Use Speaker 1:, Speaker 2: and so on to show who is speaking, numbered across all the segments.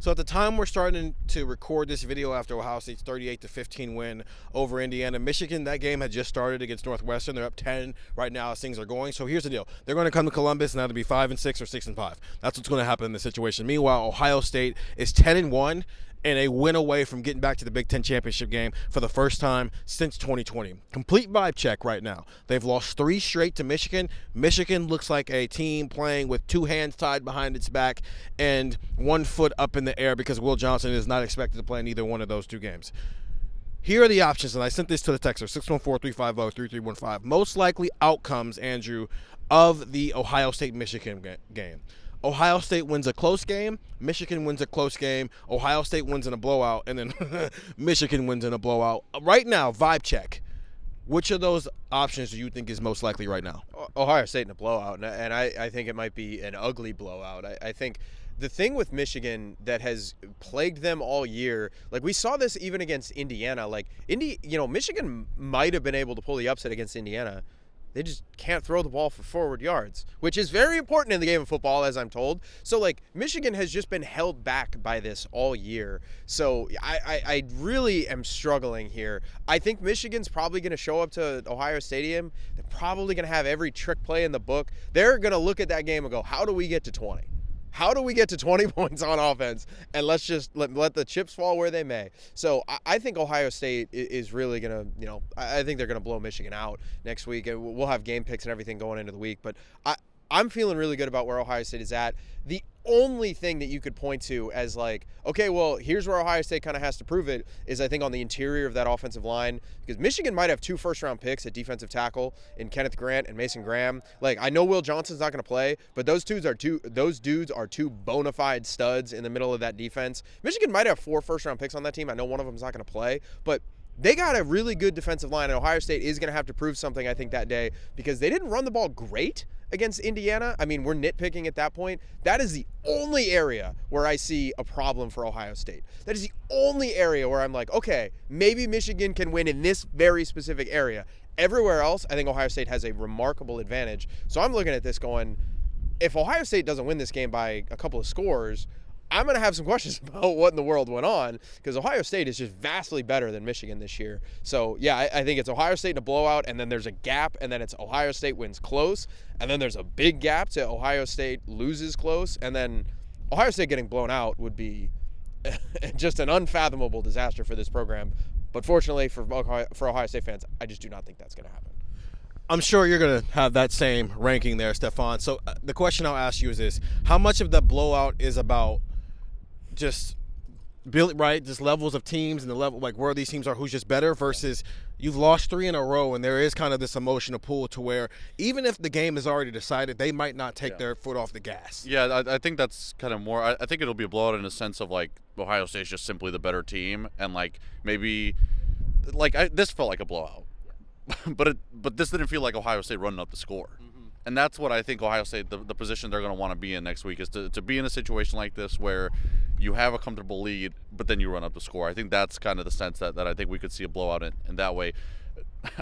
Speaker 1: So at the time we're starting to record this video after Ohio State's 38-15 win over Indiana, Michigan, that game had just started against Northwestern. They're up 10 right now as things are going. So here's the deal. They're going to come to Columbus and that'll be 5-6 or 6-5. That's what's going to happen in this situation. Meanwhile, Ohio State is 10-1 and a win away from getting back to the Big Ten championship game for the first time since 2020. Complete vibe check right now. They've lost 3 straight to Michigan. Michigan looks like a team playing with 2 hands tied behind its back and 1 foot up in the air because Will Johnson is not expected to play in either one of those 2 games. Here are the options, and I sent this to the texter, 614-350-3315. Most likely outcomes, Andrew, of the Ohio State-Michigan game. Ohio State wins a close game, Michigan wins a close game, Ohio State wins in a blowout, and then Michigan wins in a blowout. Right now, vibe check. Which of those options do you think is most likely right now?
Speaker 2: Ohio State in a blowout, and I think it might be an ugly blowout. I think the thing with Michigan that has plagued them all year, like we saw this even against Indiana, like Michigan might have been able to pull the upset against Indiana. They just can't throw the ball for forward yards, which is very important in the game of football, as I'm told. So, like, Michigan has just been held back by this all year. So, I really am struggling here. I think Michigan's probably going to show up to Ohio Stadium. They're probably going to have every trick play in the book. They're going to look at that game and go, how do we get to 20? How do we get to 20 points on offense? And let's just let the chips fall where they may. So I think Ohio State is really going to, I think they're going to blow Michigan out next week. We'll have game picks and everything going into the week. But I'm feeling really good about where Ohio State is at. The only thing that you could point to as like, okay, well, here's where Ohio State kind of has to prove it is I think on the interior of that offensive line, because Michigan might have 2 first-round picks at defensive tackle in Kenneth Grant and Mason Graham. Like, I know Will Johnson's not going to play, but those dudes are two bona fide studs in the middle of that defense. Michigan might have 4 first-round picks on that team. I know one of them's not going to play, but they got a really good defensive line, and Ohio State is going to have to prove something, I think, that day because they didn't run the ball great against Indiana. I mean, we're nitpicking at that point. That is the only area where I see a problem for Ohio State. That is the only area where I'm like, okay, maybe Michigan can win in this very specific area. Everywhere else, I think Ohio State has a remarkable advantage. So I'm looking at this going, if Ohio State doesn't win this game by a couple of scores, I'm going to have some questions about what in the world went on because Ohio State is just vastly better than Michigan this year. So, yeah, I think it's Ohio State in a blowout, and then there's a gap, and then it's Ohio State wins close, and then there's a big gap to Ohio State loses close, and then Ohio State getting blown out would be just an unfathomable disaster for this program. But fortunately for Ohio State fans, I just do not think that's going to happen.
Speaker 1: I'm sure you're going to have that same ranking there, Stefan. So the question I'll ask you is this. How much of the blowout is about just levels of teams and the level, like where these teams are, who's just better versus you've lost 3 in a row and there is kind of this emotional pull to where even if the game is already decided, they might not take their foot off the gas.
Speaker 3: Yeah, I think that's kind of more – I think it'll be a blowout in the sense of like Ohio State's just simply the better team and like maybe – like this felt like a blowout. but this didn't feel like Ohio State running up the score. And that's what I think Ohio State, the position they're going to want to be in next week is to be in a situation like this where you have a comfortable lead, but then you run up the score. I think that's kind of the sense that I think we could see a blowout in that way.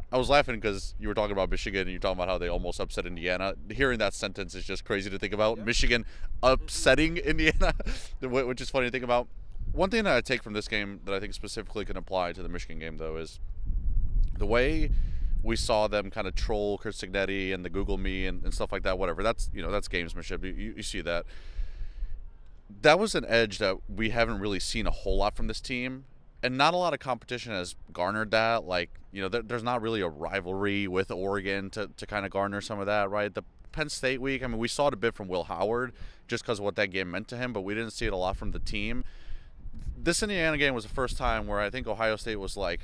Speaker 3: I was laughing because you were talking about Michigan and you're talking about how they almost upset Indiana. Hearing that sentence is just crazy to think about. Yeah. Michigan upsetting Indiana, which is funny to think about. One thing that I take from this game that I think specifically can apply to the Michigan game, though, is the way we saw them kind of troll Chris Signetti and the Google Me and stuff like that, whatever. That's gamesmanship. You see that. That was an edge that we haven't really seen a whole lot from this team. And not a lot of competition has garnered that. Like, there's not really a rivalry with Oregon to kind of garner some of that, right? The Penn State week, I mean, we saw it a bit from Will Howard just because of what that game meant to him, but we didn't see it a lot from the team. This Indiana game was the first time where I think Ohio State was like,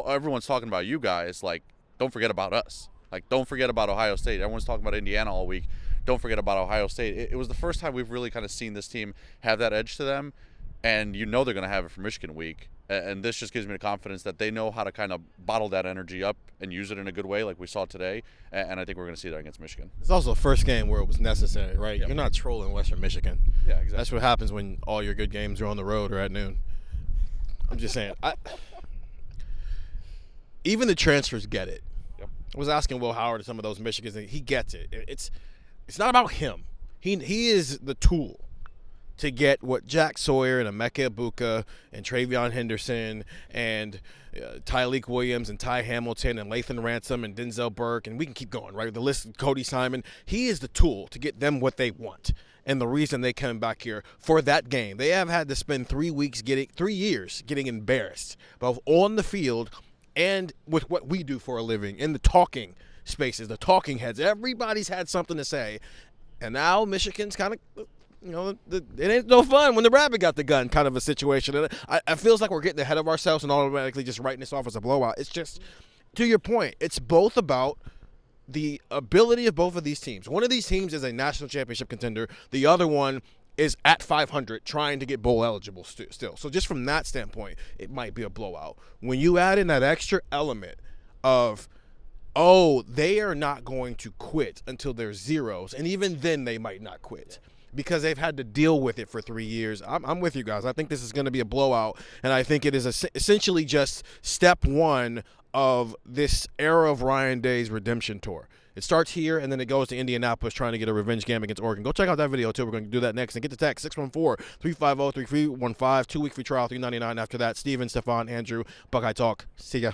Speaker 3: everyone's talking about you guys, like, don't forget about us. Like, don't forget about Ohio State. Everyone's talking about Indiana all week. Don't forget about Ohio State. It was the first time we've really kind of seen this team have that edge to them, and they're going to have it for Michigan week. And this just gives me the confidence that they know how to kind of bottle that energy up and use it in a good way like we saw today, and I think we're going to see that against Michigan.
Speaker 1: It's also the first game where it was necessary, right? Yep. You're not trolling Western Michigan.
Speaker 3: Yeah, exactly.
Speaker 1: That's what happens when all your good games are on the road or at noon. I'm just saying. Even the transfers get it. Yep. I was asking Will Howard to some of those Michigans, and he gets it. It's not about him. He is the tool to get what Jack Sawyer and Emeka Ibuka and Travion Henderson and Tyleik Williams and Ty Hamilton and Lathan Ransom and Denzel Burke, and we can keep going, right? The list, Cody Simon. He is the tool to get them what they want. And the reason they come back here for that game. They have had to spend 3 years getting embarrassed, both on the field and with what we do for a living, in the talking spaces, the talking heads. Everybody's had something to say. And now Michigan's kind of, it ain't no fun when the rabbit got the gun kind of a situation. And I feels like we're getting ahead of ourselves and automatically just writing this off as a blowout. It's just, to your point, it's both about the ability of both of these teams. One of these teams is a national championship contender. The other one is at 500 trying to get bowl eligible still. So just from that standpoint, it might be a blowout. When you add in that extra element of, they are not going to quit until they're zeros, and even then they might not quit because they've had to deal with it for 3 years. I'm with you guys. I think this is going to be a blowout, and I think it is essentially just step one of this era of Ryan Day's redemption tour. It starts here, and then it goes to Indianapolis trying to get a revenge game against Oregon. Go check out that video, too. We're going to do that next. And get the text, 614-350-3315, 2-week free trial, $3.99 after that. Steven, Stefan, Andrew, Buckeye Talk. See ya.